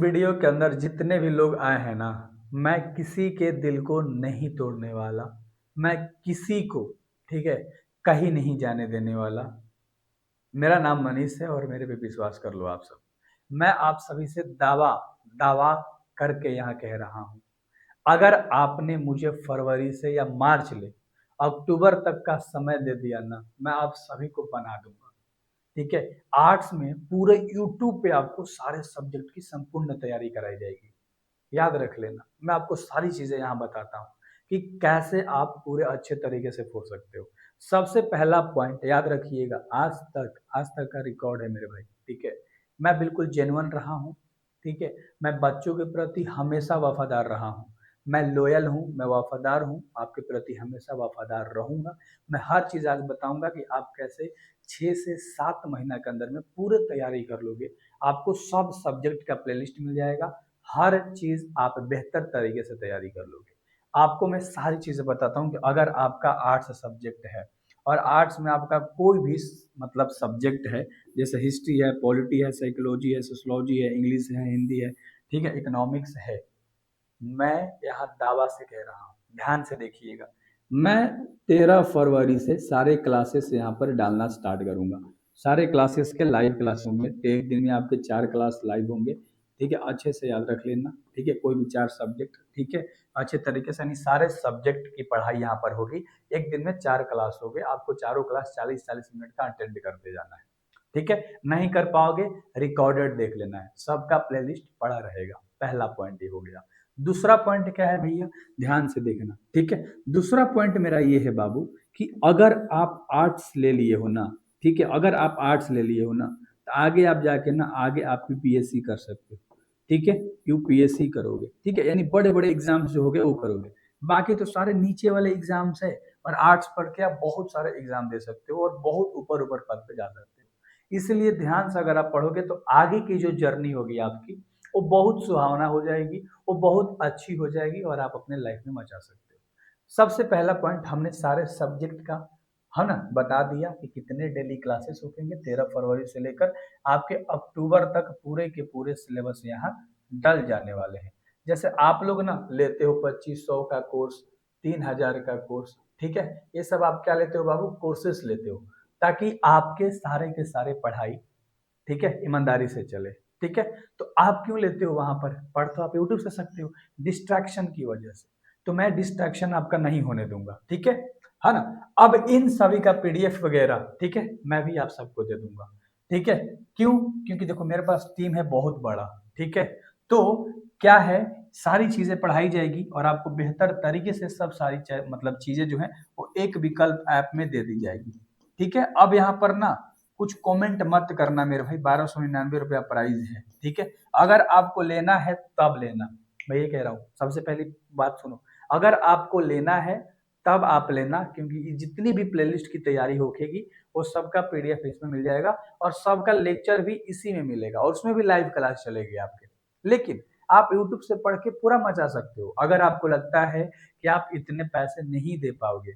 Video के अंदर जितने भी लोग आए हैं ना, मैं किसी के दिल को नहीं तोड़ने वाला। मैं किसी को, ठीक है, कहीं नहीं जाने देने वाला। मेरा नाम मनीष है और मेरे पे विश्वास कर लो आप सब। मैं आप सभी से दावा दावा करके यहाँ कह रहा हूँ, अगर आपने मुझे फरवरी से या मार्च ले अक्टूबर तक का समय दे दिया ना, मैं आप सभी को बना दूंगा। ठीक है। आर्ट्स में पूरे यूट्यूब पे आपको सारे सब्जेक्ट की संपूर्ण तैयारी कराई जाएगी। याद रख लेना, मैं आपको सारी चीजें यहाँ बताता हूँ कि कैसे आप पूरे अच्छे तरीके से पढ़ सकते हो। सबसे पहला पॉइंट याद रखिएगा, आज तक का रिकॉर्ड है मेरे भाई। ठीक है। मैं बिल्कुल जेन्युइन रहा हूँ। ठीक है। मैं बच्चों के प्रति हमेशा वफादार रहा हूँ। मैं लॉयल हूँ, मैं वफादार हूँ, आपके प्रति हमेशा वफादार रहूंगा। मैं हर चीज आज बताऊंगा कि आप कैसे 6 से 7 महीना के अंदर में पूरे तैयारी कर लोगे। आपको सब सब्जेक्ट का प्लेलिस्ट मिल जाएगा। हर चीज आप बेहतर तरीके से तैयारी कर लोगे। आपको मैं सारी चीजें बताता हूँ कि अगर आपका आर्ट्स सब्जेक्ट है और आर्ट्स में आपका कोई भी मतलब सब्जेक्ट है, जैसे हिस्ट्री है, पॉलिटी है, साइकोलॉजी है, सोशलॉजी है, इंग्लिश है, हिंदी है, ठीक है, इकोनॉमिक्स है, मैं यहाँ दावा से कह रहा हूँ, ध्यान से देखिएगा, मैं 13 फरवरी से सारे क्लासेस यहाँ पर डालना स्टार्ट करूंगा। सारे क्लासेस के लाइव क्लास होंगे। एक दिन में आपके 4 क्लास लाइव होंगे। ठीक है, अच्छे से याद रख लेना। ठीक है, कोई भी 4 सब्जेक्ट, ठीक है, अच्छे तरीके से, यानी सारे सब्जेक्ट की पढ़ाई यहाँ पर होगी। एक दिन में 4 क्लास होगी, आपको चारों क्लास 40-40 मिनट का अटेंड करते जाना है। ठीक है। नहीं कर पाओगे, रिकॉर्डेड देख लेना है, सबका प्लेलिस्ट पड़ा रहेगा। पहला पॉइंट ये हो गया। दूसरा पॉइंट क्या है भैया, ध्यान से देखना। ठीक है। दूसरा पॉइंट मेरा ये है बाबू कि अगर आप आर्ट्स ले लिए हो ना, ठीक है, अगर आप आर्ट्स ले लिए हो ना, तो आगे आप जाके ना, आगे आप यूपीएससी कर सकते हो। ठीक है, यूपीएससी करोगे। ठीक है, यानी बड़े बड़े एग्जाम्स जो हो गए वो करोगे। बाकी तो सारे नीचे वाले एग्जाम्स है, और आर्ट्स पढ़ के आप बहुत सारे एग्जाम दे सकते हो और बहुत ऊपर ऊपर पद पे जा सकते हो। इसलिए ध्यान से अगर आप पढ़ोगे तो आगे की जो जर्नी होगी आपकी, वो बहुत सुहावना हो जाएगी, वो बहुत अच्छी हो जाएगी और आप अपने लाइफ में मचा सकते हो। सबसे पहला पॉइंट, हमने सारे सब्जेक्ट का है ना बता दिया कि कितने डेली क्लासेस होंगे। 13 फरवरी से लेकर आपके अक्टूबर तक पूरे के पूरे सिलेबस यहाँ डल जाने वाले हैं। जैसे आप लोग ना लेते हो 2500 का कोर्स, 3000 का कोर्स, ठीक है, ये सब आप क्या लेते हो बाबू, कोर्सेस लेते हो, ताकि आपके सारे के सारे पढ़ाई, ठीक है, ईमानदारी से चले। ठीक है। तो आप क्यों लेते हो वहां पर, पढ़ तो आप यूट्यूब से सकते हो, डिस्ट्रैक्शन की वजह से। तो मैं डिस्ट्रैक्शन आपका नहीं होने दूंगा। ठीक है ना। अब इन सभी का पीडीएफ वगैरह, ठीक है, मैं भी आप सबको दे दूंगा। ठीक है। क्यों? क्योंकि देखो मेरे पास टीम है बहुत बड़ा। ठीक है। तो क्या है, सारी चीजें पढ़ाई जाएगी और आपको बेहतर तरीके से सब सारी मतलब चीजें जो है वो एक विकल्प ऐप में दे दी जाएगी। ठीक है। अब यहाँ पर ना कुछ कमेंट मत करना मेरे भाई, 1299 रुपया प्राइस है। ठीक है। अगर आपको लेना है तब लेना, मैं ये कह रहा हूँ। सबसे पहली बात सुनो, अगर आपको लेना है तब आप लेना, क्योंकि जितनी भी प्लेलिस्ट की तैयारी होगी वो सबका पीडीएफ इसमें मिल जाएगा और सबका लेक्चर भी इसी में मिलेगा और उसमें भी लाइव क्लास चलेगी आपके। लेकिन आप यूट्यूब से पढ़ के पूरा मचा सकते हो। अगर आपको लगता है कि आप इतने पैसे नहीं दे पाओगे,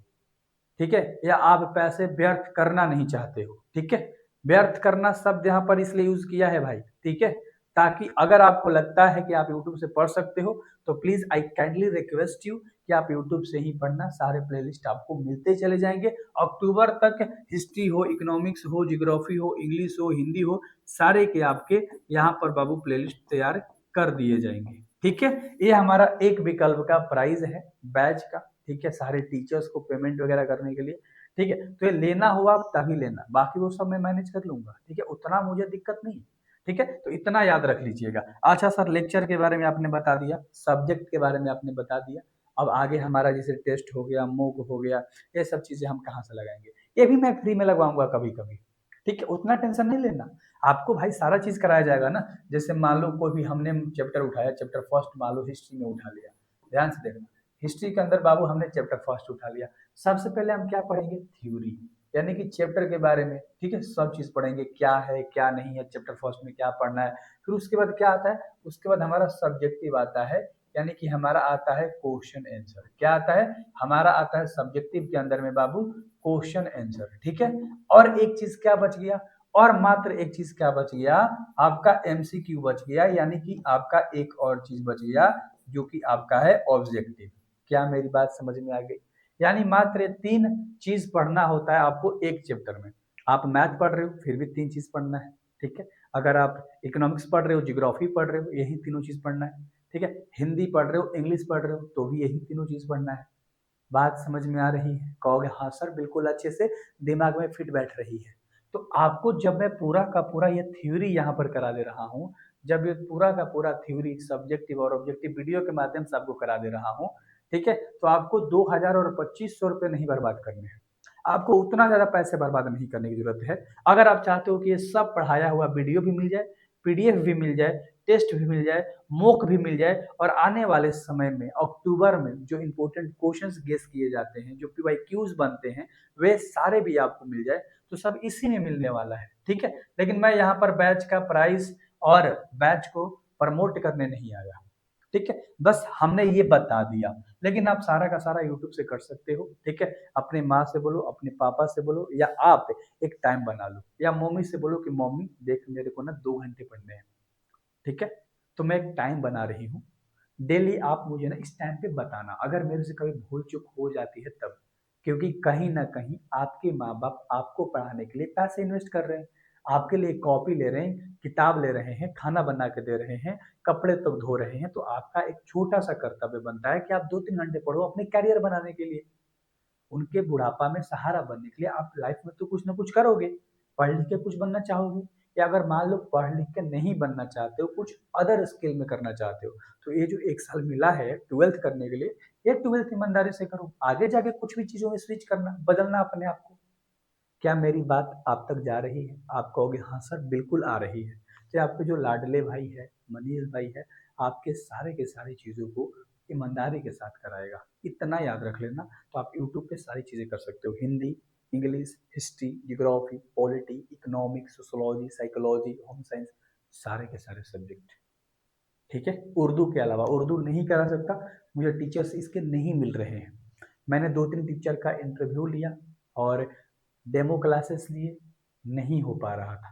ठीक है, या आप पैसे व्यर्थ करना नहीं चाहते हो, ठीक है, व्यर्थ करना शब्द यहाँ पर इसलिए यूज किया है भाई, ठीक है, ताकि अगर आपको लगता है कि आप यूट्यूब से पढ़ सकते हो तो please I kindly request you कि आप यूट्यूब से ही पढ़ना। सारे प्लेलिस्ट आपको मिलते चले जाएंगे अक्टूबर तक। हिस्ट्री हो, इकोनॉमिक्स हो, जियोग्राफी हो, इंग्लिश हो, हिंदी हो, सारे के आपके यहाँ पर बाबू प्लेलिस्ट तैयार कर दिए जाएंगे। ठीक है। ये हमारा एक विकल्प का प्राइस है बैच का। ठीक है, सारे टीचर्स को पेमेंट वगैरह करने के लिए। ठीक है, तो ये लेना हुआ तभी लेना, बाकी वो सब मैं मैनेज कर लूंगा। ठीक है, उतना मुझे दिक्कत नहीं। ठीक है, तो इतना याद रख लीजिएगा। अच्छा सर, लेक्चर के बारे में आपने बता दिया, सब्जेक्ट के बारे में आपने बता दिया, अब आगे हमारा जैसे टेस्ट हो गया, मॉक हो गया, ये सब चीजें हम कहाँ से लगाएंगे, ये भी मैं फ्री में लगवाऊंगा कभी कभी। ठीक है, उतना टेंशन नहीं लेना। आपको भाई सारा चीज कराया जाएगा ना। जैसे मान लो कोई भी हमने चैप्टर उठाया, चैप्टर फर्स्ट मान लो हिस्ट्री में उठा लिया, ध्यान से देखना, हिस्ट्री के अंदर बाबू हमने चैप्टर फर्स्ट उठा लिया। सबसे पहले हम क्या पढ़ेंगे, थ्योरी, यानी कि चैप्टर के बारे में। ठीक है, सब चीज पढ़ेंगे, क्या है क्या नहीं है, चैप्टर फर्स्ट में क्या पढ़ना है। फिर उसके बाद क्या आता है, उसके बाद हमारा सब्जेक्टिव आता है, यानी कि हमारा आता है क्वेश्चन आंसर। क्या आता है, हमारा आता है सब्जेक्टिव के अंदर में बाबू क्वेश्चन आंसर। ठीक है। और एक चीज क्या बच गया, और मात्र एक चीज क्या बच गया, आपका एमसीक्यू बच गया, यानी कि आपका एक और चीज बच गया जो कि आपका है ऑब्जेक्टिव। क्या मेरी बात समझ में आ गई? यानी मात्र 3 चीज पढ़ना होता है आपको एक चैप्टर में। आप मैथ पढ़ रहे हो फिर भी 3 चीज पढ़ना है, ठीक है। अगर आप इकोनॉमिक्स पढ़ रहे हो, ज्योग्राफी पढ़ रहे हो, यही तीनों चीज पढ़ना है, ठीक है। हिंदी पढ़ रहे हो, इंग्लिश पढ़ रहे हो, तो भी यही तीनों चीज पढ़ना है। बात समझ में आ रही है? कहोगे हाँ सर, बिल्कुल अच्छे से दिमाग में फिट बैठ रही है। तो आपको जब मैं पूरा का पूरा ये थ्योरी यहाँ पर करा दे रहा हूँ, जब ये पूरा का पूरा थ्योरी सब्जेक्टिव और ऑब्जेक्टिव वीडियो के माध्यम से आपको करा दे रहा हूँ, ठीक है, तो आपको 2000 और 2500 रुपये नहीं बर्बाद करने हैं। आपको उतना ज्यादा पैसे बर्बाद नहीं करने की जरूरत है। अगर आप चाहते हो कि ये सब पढ़ाया हुआ वीडियो भी मिल जाए, पीडीएफ भी मिल जाए, टेस्ट भी मिल जाए, मॉक भी मिल जाए, और आने वाले समय में अक्टूबर में जो इंपॉर्टेंट क्वेश्चंस गेस किए जाते हैं, जो पीवाईक्यूज बनते हैं, वे सारे भी आपको मिल जाए, तो सब इसी में मिलने वाला है, ठीक है। लेकिन मैं यहाँ पर बैच का प्राइस और बैच को प्रमोट करने नहीं आया, ठीक है। बस हमने ये बता दिया, लेकिन आप सारा का सारा यूट्यूब से कर सकते हो, ठीक है। अपने माँ से बोलो, अपने पापा से बोलो, या आप एक टाइम बना लो, या मम्मी से बोलो कि मम्मी देख मेरे को ना 2 घंटे पढ़ने हैं, ठीक है। तो मैं एक टाइम बना रही हूँ, डेली आप मुझे ना इस टाइम पे बताना, अगर मेरे से कभी भूल चूक हो जाती है तब। क्योंकि कहीं ना कहीं आपके माँ बाप आपको पढ़ाने के लिए पैसे इन्वेस्ट कर रहे हैं, आपके लिए कॉपी ले रहे हैं, किताब ले रहे हैं, खाना बना के दे रहे हैं, कपड़े तक धो रहे हैं, तो आपका एक छोटा सा कर्तव्य बनता है कि आप 2-3 घंटे पढ़ो अपने कैरियर बनाने के लिए। उनके बुढ़ापा में सहारा बनने के लिए आप लाइफ में तो कुछ ना कुछ करोगे, पढ़ लिख के कुछ बनना चाहोगे। या अगर मान लो पढ़ लिख के नहीं बनना चाहते हो, कुछ अदर स्किल में करना चाहते हो, तो ये जो 1 साल मिला है ट्वेल्थ करने के लिए, ये ट्वेल्थ ईमानदारी से करो, आगे जाके कुछ भी चीजों में स्विच करना, बदलना अपने आप को। क्या मेरी बात आप तक जा रही है? आप कहोगे हाँ सर, बिल्कुल आ रही है। तो आपके जो लाडले भाई है, मनीष भाई है, आपके सारे के सारी चीज़ों को ईमानदारी के साथ कराएगा। इतना याद रख लेना। तो आप यूट्यूब पे सारी चीज़ें कर सकते हो, Hindi, English, history, geography, polity, economics, sociology, psychology, home science, सारे के सारे सब्जेक्ट, ठीक है। उर्दू के अलावा, उर्दू नहीं करा सकता, मुझे टीचर्स इसके नहीं मिल रहे हैं। मैंने 2-3 टीचर का इंटरव्यू लिया और डेमो क्लासेस लिए, नहीं हो पा रहा था,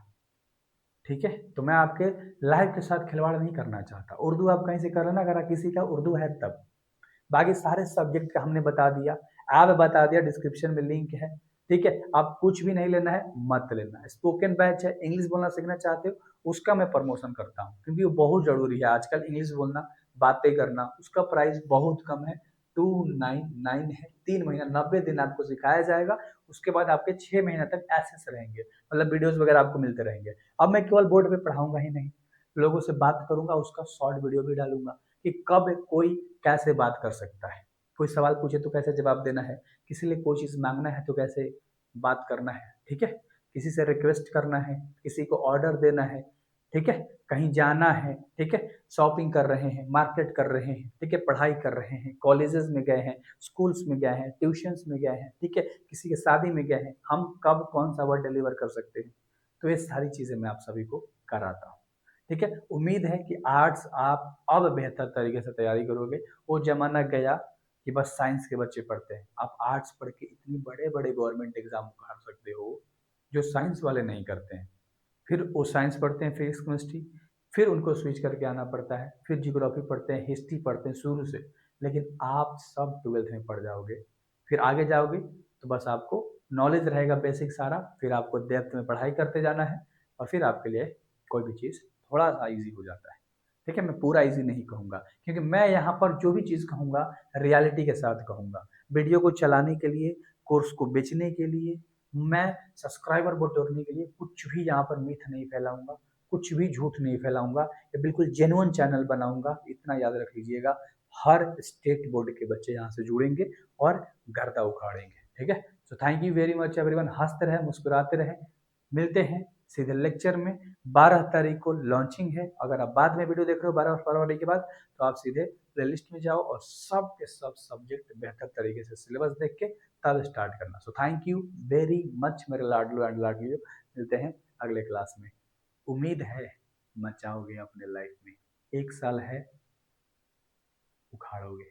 ठीक है। तो मैं आपके लाइफ के साथ खिलवाड़ नहीं करना चाहता। उर्दू आप कहीं से कर लेना, अगर किसी का उर्दू है तब। बाकी सारे सब्जेक्ट का हमने बता दिया, ऐप बता दिया, डिस्क्रिप्शन में लिंक है, ठीक है। आप कुछ भी नहीं लेना है, मत लेना। स्पोकन बैच है, इंग्लिश बोलना सीखना चाहते हो, उसका मैं प्रमोशन करता हूँ, क्योंकि वो बहुत जरूरी है आजकल। इंग्लिश बोलना, बातें करना, उसका प्राइस बहुत कम है, 299 है। 3 महीना 90 दिन आपको सिखाया जाएगा, उसके बाद आपके 6 महीने तक ऐसे रहेंगे, मतलब वीडियोस वगैरह आपको मिलते रहेंगे। अब मैं केवल बोर्ड पे पढ़ाऊंगा ही नहीं, लोगों से बात करूंगा, उसका शॉर्ट वीडियो भी डालूंगा कि कब कोई कैसे बात कर सकता है, कोई सवाल पूछे तो कैसे जवाब देना है, किसी लिए कोई चीज़ मांगना है तो कैसे बात करना है, ठीक है। किसी से रिक्वेस्ट करना है, किसी को ऑर्डर देना है, ठीक है। कहीं जाना है, ठीक है, शॉपिंग कर रहे हैं, मार्केट कर रहे हैं, ठीक है, पढ़ाई कर रहे हैं, कॉलेजेस में गए हैं, स्कूल्स में गए हैं, ट्यूशंस में गए हैं, ठीक है, किसी के शादी में गए हैं, हम कब कौन सा वर्ड डिलीवर कर सकते हैं। तो ये सारी चीज़ें मैं आप सभी को कराता हूँ, ठीक है। उम्मीद है कि आर्ट्स आप अब बेहतर तरीके से तैयारी करोगे। वो जमाना गया कि बस साइंस के बच्चे पढ़ते हैं, आप आर्ट्स पढ़ के इतनी बड़े बड़े गवर्नमेंट एग्जाम उखाड़ सकते हो जो साइंस वाले नहीं करते हैं। फिर वो साइंस पढ़ते हैं, फिजिक्स केमिस्ट्री, फिर उनको स्विच करके आना पड़ता है, फिर जियोग्राफी पढ़ते हैं, हिस्ट्री पढ़ते हैं शुरू से। लेकिन आप सब ट्वेल्थ में पढ़ जाओगे, फिर आगे जाओगे तो बस आपको नॉलेज रहेगा बेसिक सारा, फिर आपको डेप्थ में पढ़ाई करते जाना है, और फिर आपके लिए कोई भी चीज़ थोड़ा सा ईजी हो जाता है, ठीक है। मैं पूरा ईजी नहीं कहूँगा, क्योंकि मैं यहाँ पर जो भी चीज़ कहूँगा रियलिटी के साथ कहूँगा। वीडियो को चलाने के लिए, कोर्स को बेचने के लिए, मैं सब्सक्राइबर बटोरने के लिए कुछ भी यहाँ पर मिथ नहीं फैलाऊंगा, कुछ भी झूठ नहीं फैलाऊंगा, ये बिल्कुल जेन्युइन चैनल बनाऊंगा, इतना याद रख लीजिएगा। हर स्टेट बोर्ड के बच्चे यहाँ से जुड़ेंगे और गर्दा उखाड़ेंगे, ठीक है। So thank you very much everyone. हंसते रहे, मुस्कुराते रहे, मिलते हैं सीधे लेक्चर में। 12 तारीख को लॉन्चिंग है, अगर आप बाद में वीडियो देख रहे हो 12 फरवरी के बाद, तो आप सीधे प्लेलिस्ट में जाओ और सब के सब सब्जेक्ट बेहतर तरीके से सिलेबस देख के तब स्टार्ट करना। So thank you very much मेरे लाडलू एंड लाडलियों। मिलते हैं अगले क्लास में। उम्मीद है मचाओगे अपने लाइफ में, 1 साल है, उखाड़ोगे।